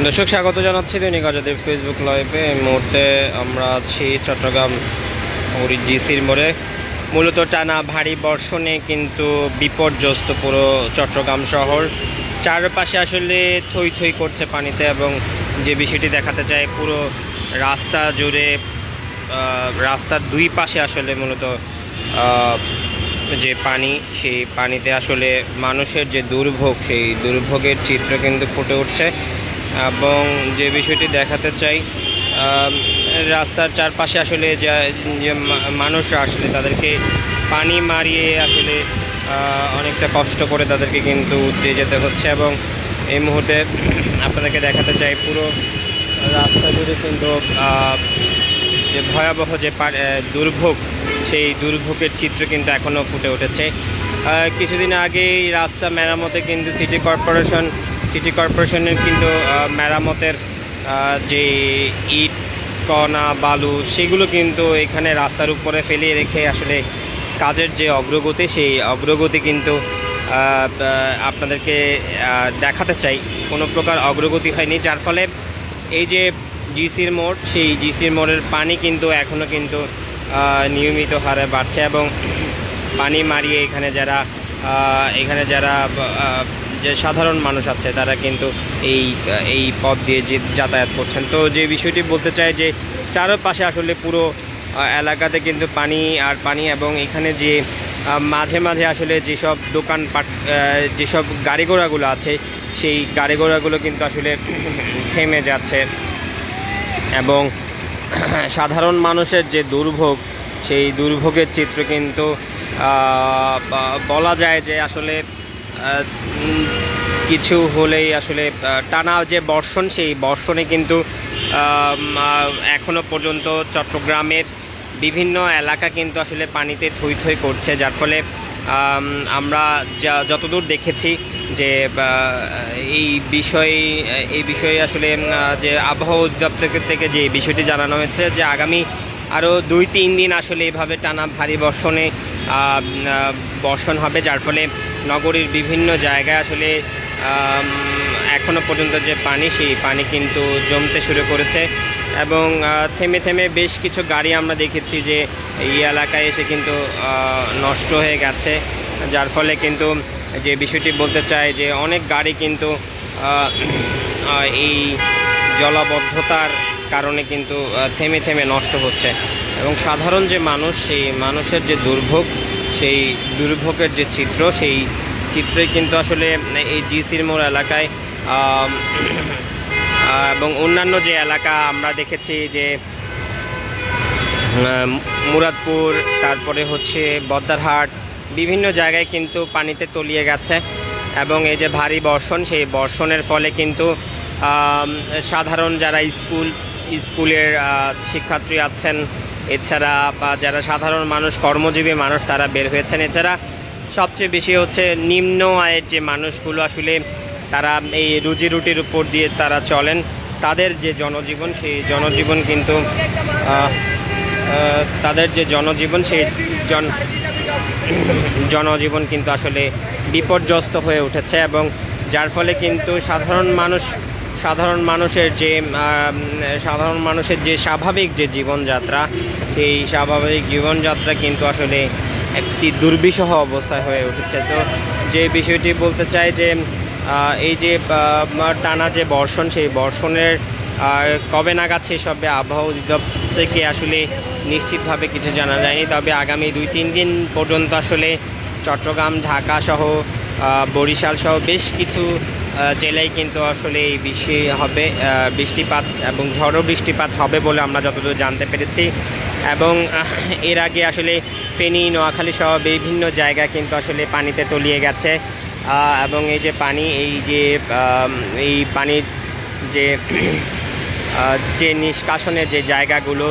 দর্শক স্বাগত জানাচ্ছি দৈনিক আজাদের ফেসবুক লাইভে। এই মুহূর্তে আমরা আছি চট্টগ্রাম জিসির মোড়ে। মূলত টানা ভারী বর্ষণে কিন্তু বিপর্যস্ত পুরো চট্টগ্রাম শহর। চারপাশে আসলে থই থই করছে পানিতে, এবং যে বিষয়টি দেখাতে চাই, পুরো রাস্তা জুড়ে রাস্তার দুই পাশে আসলে মূলত যে পানি, সেই পানিতে আসলে মানুষের যে দুর্ভোগ, সেই দুর্ভোগের চিত্র কিন্তু ফুটে উঠছে। এবং যে বিষয়টি দেখাতে চাই, রাস্তার চারপাশে আসলে যে মানুষরা আসলে তাদেরকে পানি মারিয়ে আসলে অনেকটা কষ্ট করে তাদেরকে কিন্তু দিয়ে যেতে হচ্ছে। এবং এই মুহূর্তে আপনাদেরকে দেখাতে চাই, পুরো রাস্তা জুড়ে কিন্তু যে ভয়াবহ যে দুর্ভোগ, সেই দুর্ভোগের চিত্র কিন্তু এখনও ফুটে উঠেছে। কিছুদিন আগেই রাস্তা মেরামতে কিন্তু সিটি কর্পোরেশনের কিন্তু মেরামতের যে ইট কণা বালু, সেগুলো কিন্তু এখানে রাস্তার উপরে ফেলিয়ে রেখে আসলে কাজের যে অগ্রগতি, সেই অগ্রগতি কিন্তু আপনাদেরকে দেখাতে চাই, কোনো প্রকার অগ্রগতি হয়নি। যার ফলে এই যে জিসির মোড়, সেই জিসির মোড়ের পানি কিন্তু এখনও কিন্তু নিয়মিত হারে বাড়ছে। এবং পানি মারিয়ে এখানে যারা যে সাধারণ মানুষ আছে, তারা কিন্তু এই পথ দিয়ে যাতায়াত করছেন। তো যে বিষয়টি বলতে চাই, যে চারপাশে আসলে পুরো এলাকাতে কিন্তু পানি আর পানি, এবং এখানে যে মাঝে মাঝে আসলে যেসব দোকানপাট, যেসব গাড়ি ঘোড়াগুলো আছে, সেই গাড়ি ঘোড়াগুলো কিন্তু আসলে থেমে যাচ্ছে। এবং সাধারণ মানুষের যে দুর্ভোগ, সেই দুর্ভোগের চিত্র কিন্তু বলা যায় যে আসলে কিছু হলেই আসলে টানা যে বর্ষণ, সেই বর্ষণে কিন্তু এখনো পর্যন্ত চট্টগ্রামের বিভিন্ন এলাকা কিন্তু আসলে পানিতে থই থই করছে। যার ফলে আমরা যতদূর দেখেছি যে এই বিষয়ে আসলে যে আবহাওয়া অধিদপ্তর থেকে যে বিষয়টি জানানো হয়েছে, যে আগামী আরও 2-3 দিন আসলে এভাবে টানা ভারী বর্ষণ হবে। যার ফলে নগরীর বিভিন্ন জায়গায় আসলে এখনও পর্যন্ত যে পানি, সেই পানি কিন্তু জমতে শুরু করেছে। এবং থেমে থেমে বেশ কিছু গাড়ি আমরা দেখেছি যে এই এলাকায় এসে কিন্তু নষ্ট হয়ে গেছে। যার ফলে কিন্তু যে বিষয়টি বলতে চাই, যে অনেক গাড়ি কিন্তু এই জলাবদ্ধতার কারণে কিন্তু থেমে থেমে নষ্ট হচ্ছে। এবং সাধারণ যে মানুষ, সেই মানুষের যে দুর্ভোগ, সেই দুর্ভোগের যে চিত্র, সেই চিত্রই কিন্তু আসলে এই জিসির মোড় এলাকায় এবং অন্যান্য যে এলাকা আমরা দেখেছি, যে মুরাদপুর, তারপরে হচ্ছে বদ্দারহাট, বিভিন্ন জায়গায় কিন্তু পানিতে তলিয়ে গেছে। এবং এই যে ভারী বর্ষণ, সেই বর্ষণের ফলে কিন্তু সাধারণ যারা স্কুলের শিক্ষার্থী আছেন, এছাড়া বা যারা সাধারণ মানুষ, কর্মজীবী মানুষ, তারা বের হয়েছেন। এছাড়া সবচেয়ে বেশি হচ্ছে নিম্ন আয়ের যে মানুষগুলো আসলে তারা এই রুজি রুটির উপর দিয়ে তারা চলেন, তাদের যে জনজীবন, সেই জনজীবন কিন্তু সেই জনজীবন কিন্তু আসলে বিপর্যস্ত হয়ে উঠেছে। এবং যার ফলে কিন্তু সাধারণ মানুষের যে স্বাভাবিক যে জীবনযাত্রা, এই স্বাভাবিক জীবনযাত্রা কিন্তু আসলে একটি দুর্বিষহ অবস্থায় হয়ে উঠেছে। তো যে বিষয়টি বলতে চাই, যে এই যে টানা যে বর্ষণ, সেই বর্ষণের কবে নাগাদ শেষ হবে, আবহাওয়া অধিদপ্তর থেকে আসলে নিশ্চিতভাবে কিছু জানা যায়নি। তবে আগামী 2-3 দিন পর্যন্ত আসলে চট্টগ্রাম, ঢাকা সহ বরিশাল সহ বেশ কিছু জেলায় কিন্তু আসলে এই হবে বৃষ্টিপাত, এবং ঝড়ো বৃষ্টিপাত হবে বলে আমরা যতদূর জানতে পেরেছি। এবং এর আগে আসলে ফেনী, নোয়াখালী সহ বিভিন্ন জায়গা কিন্তু আসলে পানিতে তলিয়ে গেছে। এবং এই যে পানি, এই পানির যে নিষ্কাশনের যে জায়গাগুলো,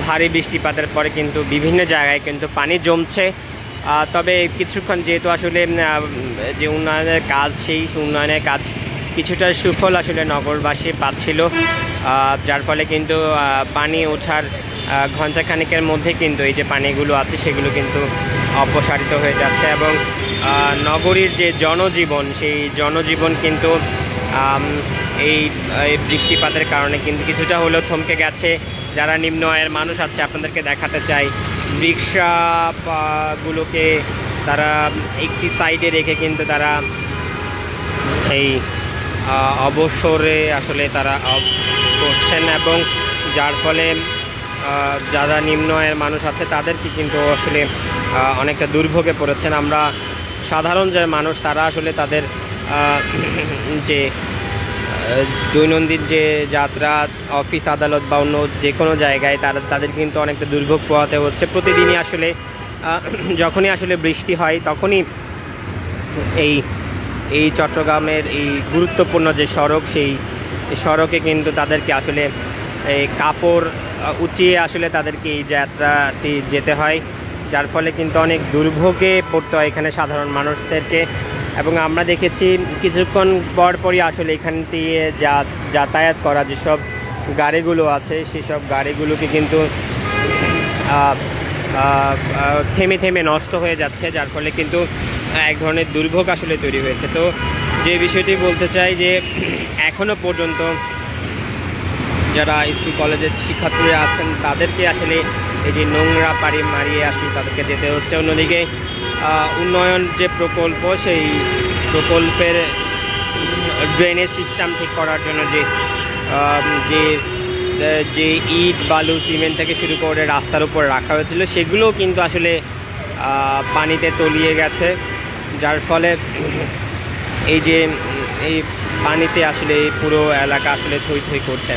ভারী বৃষ্টিপাতের পরে কিন্তু বিভিন্ন জায়গায় কিন্তু পানি জমছে। তবে কিছুক্ষণ যেহেতু আসলে যে উন্নয়নের কাজ, সেই উন্নয়নের কাজ কিছুটা সুফল আসলে নগরবাসী পাচ্ছিল। যার ফলে কিন্তু পানি ওঠার ঘণ্টাখানেকের মধ্যে কিন্তু এই যে পানিগুলো আছে, সেগুলো কিন্তু অপসারিত হয়ে যাচ্ছে। এবং নগরীর যে জনজীবন, সেই জনজীবন কিন্তু এই এই বৃষ্টিপাতের কারণে কিন্তু কিছুটা হলেও থমকে গেছে। যারা নিম্ন আয়ের মানুষ আছে আপনাদেরকে দেখাতে চাই, রিক্সা গুলোকে তারা একটি সাইডে রেখে কিন্তু তারা এই অবসরে আসলে তারা করছেন, এবং যার ফলে যারা নিম্ন আয়ের মানুষ আছে তাদেরকে কিন্তু আসলে অনেকটা দুর্ভোগে পড়েছেন। আমরা সাধারণ যে মানুষ তারা আসলে তাদের যে দৈনন্দিন যে যাত্রা, অফিস আদালত বা অন্য যে কোনো জায়গায় তাদের কিন্তু অনেকটা দুর্ভোগ পোহাতে হচ্ছে। প্রতিদিনই আসলে যখনই আসলে বৃষ্টি হয় তখনই এই চট্টগ্রামের এই গুরুত্বপূর্ণ যে সড়ক, সেই সড়কে কিন্তু তাদেরকে আসলে এই কাপড় উঁচিয়ে আসলে তাদেরকে এই যাত্রাটি যেতে হয়, যার ফলে কিন্তু অনেক দুর্ভোগে পড়তে হয় এখানে সাধারণ মানুষদেরকে। এবং আমরা দেখেছি কিছুক্ষণ পরই আসলে এখান দিয়ে যাতায়াত করা যেসব গাড়িগুলো আছে সেসব গাড়িগুলোকে কিন্তু থেমে থেমে নষ্ট হয়ে যাচ্ছে, যার ফলে কিন্তু এক ধরনের দুর্ভোগ আসলে তৈরি হয়েছে। তো যে বিষয়টি বলতে চাই যে এখনও পর্যন্ত যারা স্কুল কলেজের শিক্ষার্থীরা আছেন তাদেরকে আসলে এই যে নোংরা পাড়ি মারিয়ে আসলে তাদেরকে যেতে হচ্ছে। অন্যদিকে উন্নয়ন যে প্রকল্প, সেই প্রকল্পের ড্রেনেজ সিস্টেম ঠিক করার জন্য যে ইট বালু সিমেন্ট থেকে শুরু করে রাস্তার উপর রাখা হয়েছিল সেগুলোও কিন্তু আসলে পানিতে তলিয়ে গেছে, যার ফলে এই পানিতে আসলে এই পুরো এলাকা আসলে থই থই করছে।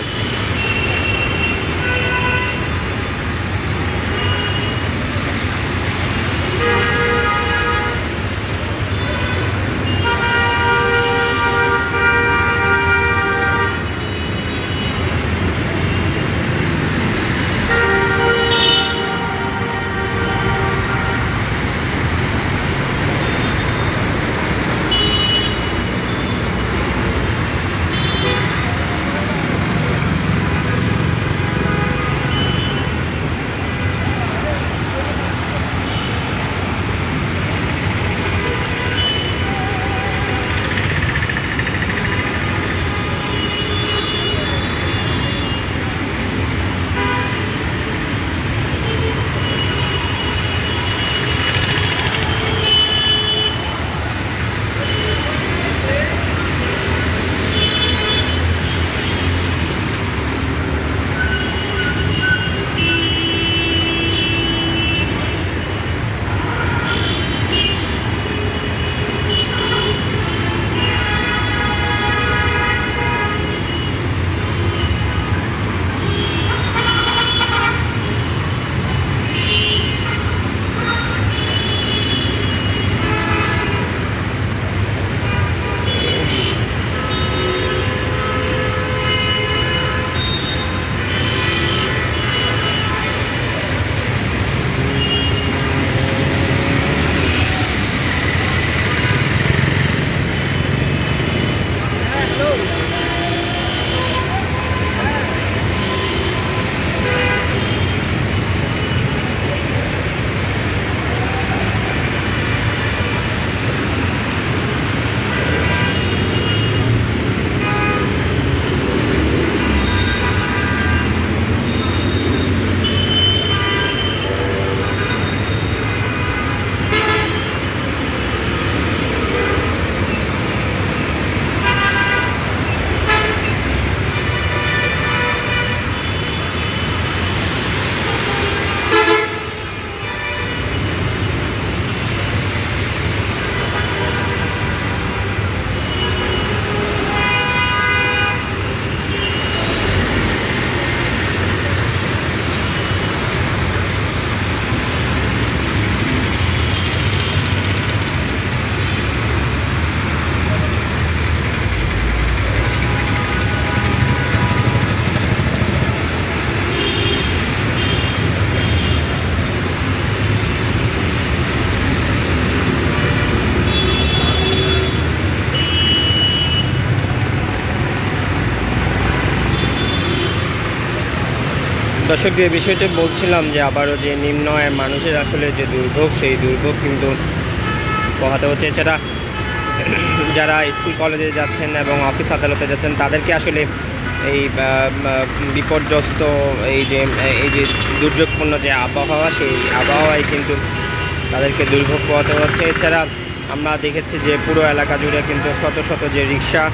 দর্শক, যে বিষয়টি বলছিলাম যে আবারও যে নিম্ন আয়ের মানুষের আসলে যে দুর্ভোগ, সেই দুর্ভোগ কিন্তু পোহাতে হচ্ছে। এছাড়া যারা স্কুল কলেজে যাচ্ছেন এবং অফিস আদালতে যাচ্ছেন তাদেরকে আসলে এই বিপর্যস্ত এই যে দুর্যোগপূর্ণ যে আবহাওয়া, সেই আবহাওয়ায় কিন্তু তাদেরকে দুর্ভোগ পোহাতে হচ্ছে। এছাড়া আমরা দেখেছি যে পুরো এলাকা জুড়ে কিন্তু শত শত যে রিক্সা,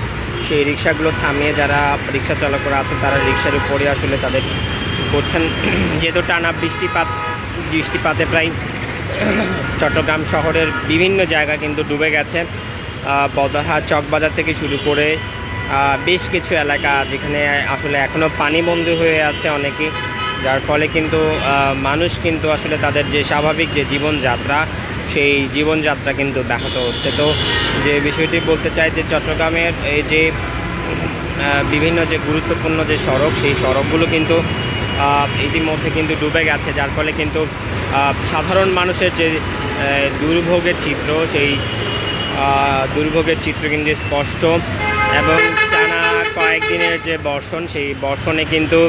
সেই রিক্সাগুলো থামিয়ে যারা রিক্সা চালকরা আছেন তারা রিক্সার উপরে আসলে তাদের করছেন। যেহেতু টানা বৃষ্টিপাতে প্রায় চট্টগ্রাম শহরের বিভিন্ন জায়গা কিন্তু ডুবে গেছে। বদরহাট চকবাজার থেকে শুরু করে বেশ কিছু এলাকা যেখানে আসলে এখনও পানিবন্দী হয়ে আছে অনেকেই, যার ফলে কিন্তু মানুষ কিন্তু আসলে তাদের যে স্বাভাবিক যে জীবনযাত্রা, সেই জীবনযাত্রা কিন্তু ব্যাহত হচ্ছে। তো যে বিষয়টি বলতে চাই যে চট্টগ্রামের এই যে বিভিন্ন যে গুরুত্বপূর্ণ যে সড়ক, সেই সড়কগুলো কিন্তু ইতিমধ্যে কিন্তু ডুবে গেছে, যার ফলে কিন্তু সাধারণ মানুষের যে দুর্ভোগের চিত্র, সেই দুর্ভোগের চিত্র কিন্তু স্পষ্ট। এবং টানা কয়েকদিনের যে বর্ষণ, সেই বর্ষণে কিন্তু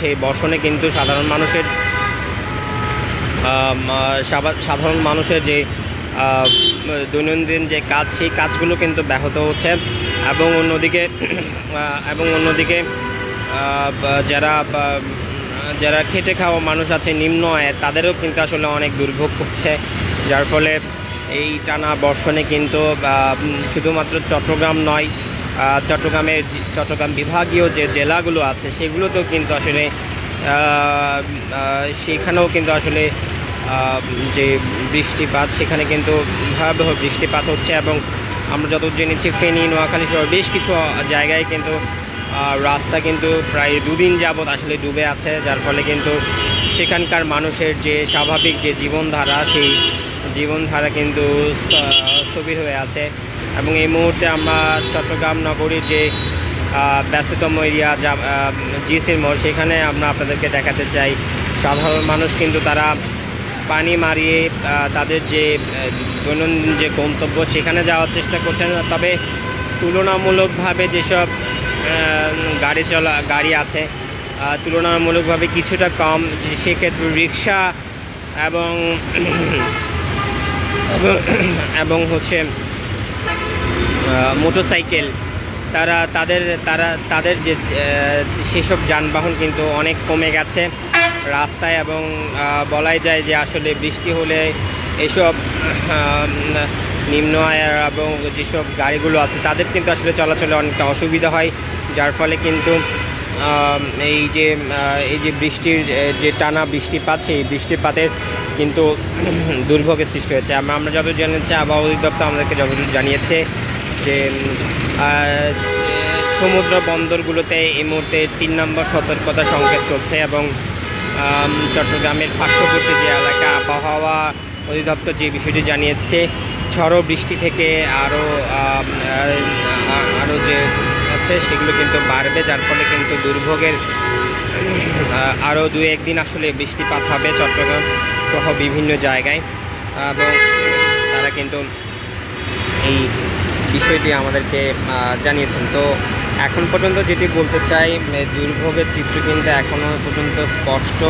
সেই বর্ষণে কিন্তু সাধারণ মানুষের যে দৈনন্দিন যে কাজ, সেই কাজগুলো কিন্তু ব্যাহত হচ্ছে। এবং অন্যদিকে যারা খেটে খাওয়া মানুষ আছে নিম্ন আয়ে, তাদেরও কিন্তু আসলে অনেক দুর্ভোগ করছে, যার ফলে এই টানা বর্ষণে কিন্তু শুধুমাত্র চট্টগ্রাম নয়, চট্টগ্রাম বিভাগীয় যে জেলাগুলো আছে সেগুলোতেও কিন্তু আসলে সেখানেও কিন্তু আসলে যে বৃষ্টিপাত, সেখানে কিন্তু ভয়াবহ বৃষ্টিপাত হচ্ছে। এবং আমরা যত জেনেছি ফেনী, নোয়াখালী সহ বেশ কিছু জায়গায় কিন্তু রাস্তা কিন্তু প্রায় 2 দিন যাবৎ আসলে ডুবে আছে, যার ফলে কিন্তু সেখানকার মানুষের যে স্বাভাবিক যে জীবনধারা, সেই জীবনধারা কিন্তু স্থবির হয়ে আছে। এবং এই মুহূর্তে আমরা চট্টগ্রাম নগরীর যে ব্যস্ততম এরিয়া জিসির মোড়, সেখানে আমরা আপনাদেরকে দেখাতে চাই সাধারণ মানুষ কিন্তু তারা পানি মারিয়ে তাদের যে দৈনন্দিন যে গন্তব্য সেখানে যাওয়ার চেষ্টা করছেন। তবে তুলনামূলকভাবে যেসব গাড়ি আছে তুলনামূলকভাবে কিছুটা কম, সেক্ষেত্রে রিক্সা এবং হচ্ছে মোটরসাইকেল, তাদের যে সেসব যানবাহন কিন্তু অনেক কমে গেছে রাস্তায়। এবং বলাই যায় যে আসলে বৃষ্টি হলে এসব নিম্ন আয়ের এবং যেসব গাড়িগুলো আছে তাদের কিন্তু আসলে চলাচলে অনেকটা অসুবিধা হয়, যার ফলে কিন্তু এই যে বৃষ্টির যে টানা বৃষ্টিপাত, সেই বৃষ্টিপাতের কিন্তু দুর্ভোগের সৃষ্টি হয়েছে। আমরা যত জেনেছি, আবহাওয়া অধিদপ্তর আমাদেরকে যতদূর জানিয়েছে যে সমুদ্র বন্দরগুলোতে এই মুহূর্তে 3 নম্বর সতর্কতা সংকেত চলছে। এবং চট্টগ্রামের পার্শ্ববর্তী যে এলাকা, আবহাওয়া অধিদপ্তর যে বিষয়টি জানিয়েছে, ঝড়ো বৃষ্টি থেকে আরও যে আছে সেগুলো কিন্তু বাড়বে, যার ফলে কিন্তু দুর্ভোগের আরও 2-1 দিন আসলে বৃষ্টিপাত হবে চট্টগ্রাম সহ বিভিন্ন জায়গায়। এবং তারা কিন্তু এই বিষয়টি আমাদেরকে জানিয়েছেন। তো এখন পর্যন্ত যেটি বলতে চাই, দুর্ভোগের চিত্র কিন্তু এখনও পর্যন্ত স্পষ্ট।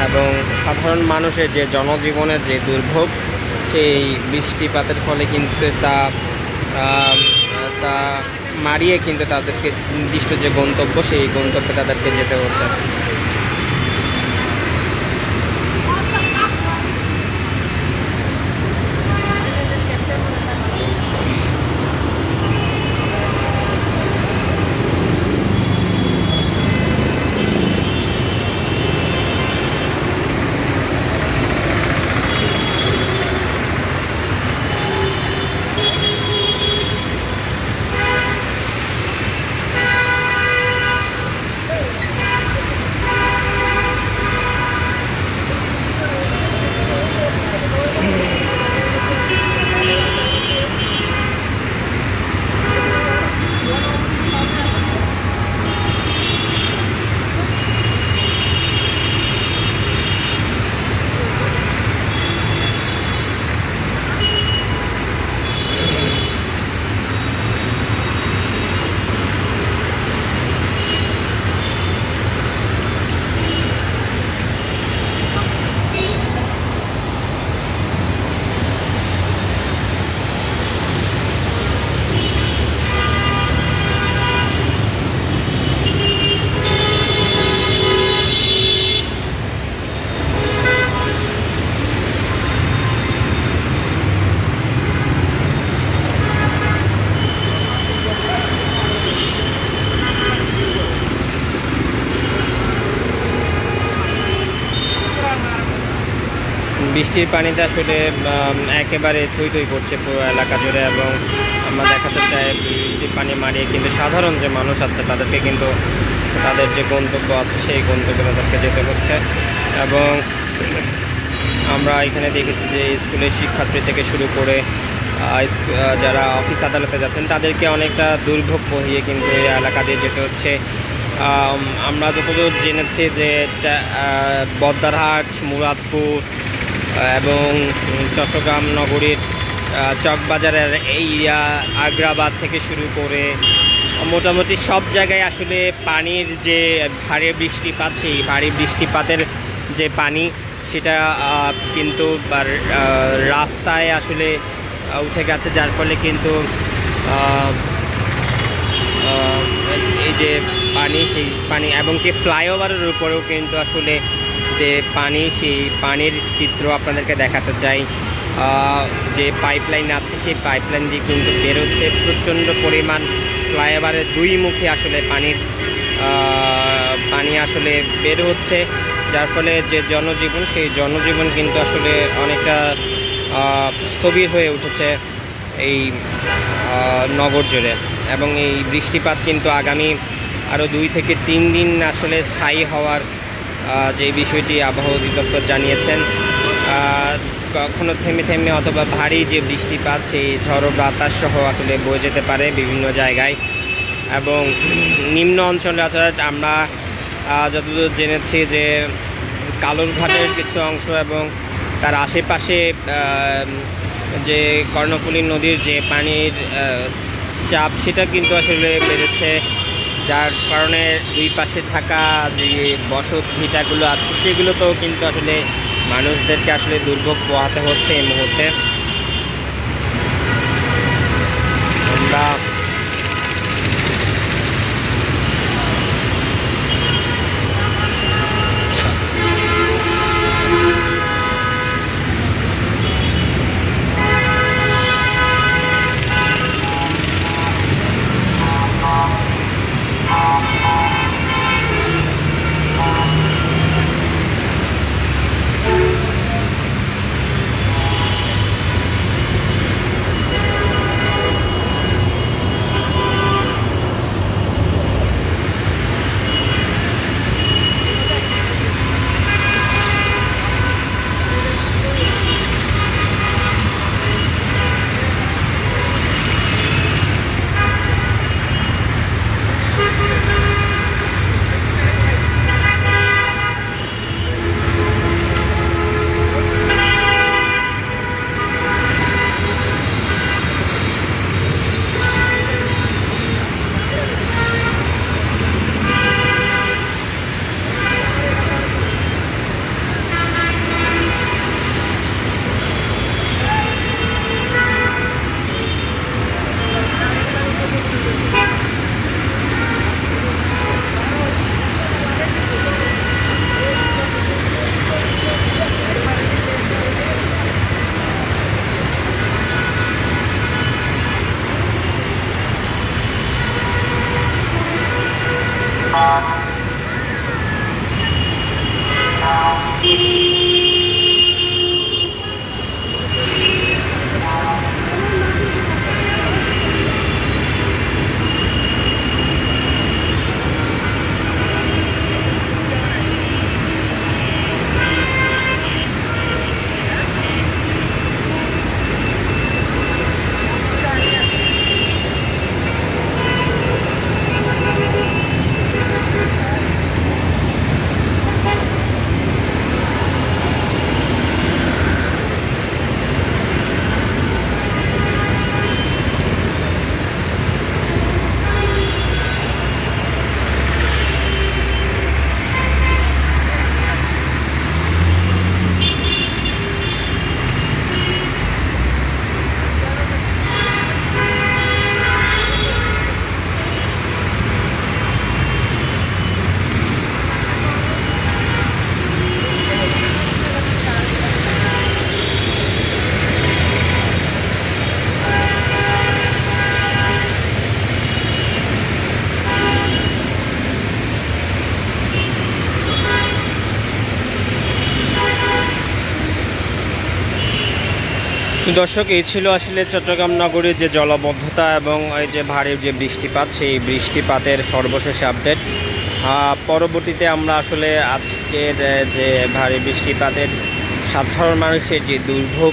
এবং সাধারণ মানুষের যে জনজীবনের যে দুর্ভোগ, সেই বৃষ্টিপাতের ফলে কিন্তু তা মারিয়ে কিন্তু তাদেরকে নির্দিষ্ট যে গন্তব্য, সেই গন্তব্যে তাদেরকে যেতে হচ্ছে। বৃষ্টির পানিতে আসলে একেবারে থই থই করছে পুরো এলাকা জুড়ে, এবং আমরা দেখাতে চাই বৃষ্টির পানি মারিয়ে কিন্তু সাধারণ যে মানুষ আছে তাদেরকে কিন্তু তাদের যে গন্তব্য আছে সেই গন্তব্যে তাদেরকে যেতে হচ্ছে। এবং আমরা এখানে দেখেছি যে স্কুলের শিক্ষার্থী থেকে শুরু করে যারা অফিস আদালতে যাচ্ছেন তাদেরকে অনেকটা দুর্ভোগ বহিয়ে কিন্তু এই এলাকা দিয়ে যেতে হচ্ছে। আমরা যতদূর জেনেছি যে বদ্দারহাট, মুরাদপুর এবং চট্টগ্রাম নগরীর চকবাজারের এই আগ্রাবাদ থেকে শুরু করে মোটামুটি সব জায়গায় আসলে পানির যে ভারী বৃষ্টিপাত, সেই ভারী বৃষ্টিপাতের যে পানি সেটা কিন্তু রাস্তায় আসলে উঠে গেছে, যার ফলে কিন্তু এই যে পানি, সেই পানি এবং কি ফ্লাইওভারের উপরেও কিন্তু আসলে যে পানি, সেই পানির চিত্র আপনাদেরকে দেখাতে চাই। যে পাইপলাইন আছে সেই পাইপলাইন দিয়ে কিন্তু বেরোচ্ছে প্রচণ্ড পরিমাণ, ফ্লাইওভারের দুই মুখে আসলে পানি আসলে বের হচ্ছে, যার ফলে যে জনজীবন, সেই জনজীবন কিন্তু আসলে অনেকটা স্থবির হয়ে উঠেছে এই নগর জুড়ে। এবং এই বৃষ্টিপাত কিন্তু আগামী আরও 2 থেকে 3 দিন আসলে স্থায়ী হওয়ার যে বিষয়টি আবহাওয়া অধিদপ্তর জানিয়েছেন। কখনো থেমে থেমে অথবা ভারী যে বৃষ্টিপাত, সেই ঝড়ো বাতাস সহ আসলে বয়ে যেতে পারে বিভিন্ন জায়গায়। এবং নিম্ন অঞ্চলে অর্থাৎ আমরা যতদূর জেনেছি যে কালুরঘাটের কিছু অংশ এবং তার আশেপাশে যে কর্ণফুলী নদীর যে পানির চাপ, সেটা কিন্তু আসলে বেড়েছে, যার কারণে দুই পাশে থাকা যে বসত ভিটাগুলো আছে সেগুলোতেও কিন্তু আসলে মানুষদেরকে আসলে দুর্ভোগ পোহাতে হচ্ছে এই মুহূর্তে। আমরা তো দর্শক, এই ছিল আসলে চট্টগ্রাম নগরীর যে জলাবদ্ধতা এবং এই যে ভারী যে বৃষ্টিপাত, সেই বৃষ্টিপাতের সর্বশেষ আপডেট। পরবর্তীতে আমরা আসলে আজকের যে ভারী বৃষ্টিপাতের সাধারণ মানুষের যে দুর্ভোগ,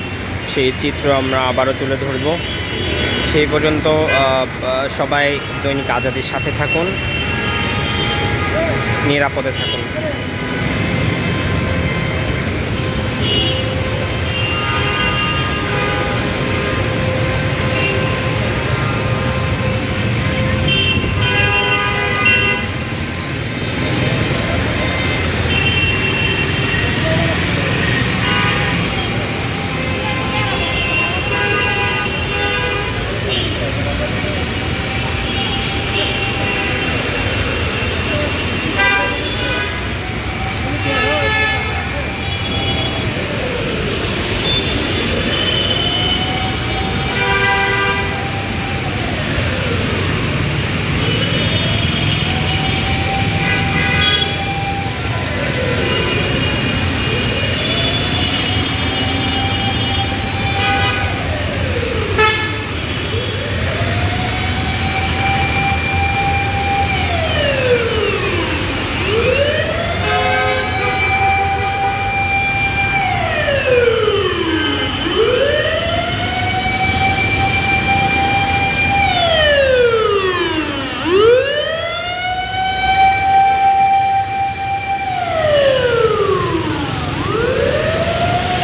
সেই চিত্র আমরা আবারও তুলে ধরব। সেই পর্যন্ত সবাই দৈনিক আজাদীর সাথে থাকুন, নিরাপদে থাকুন।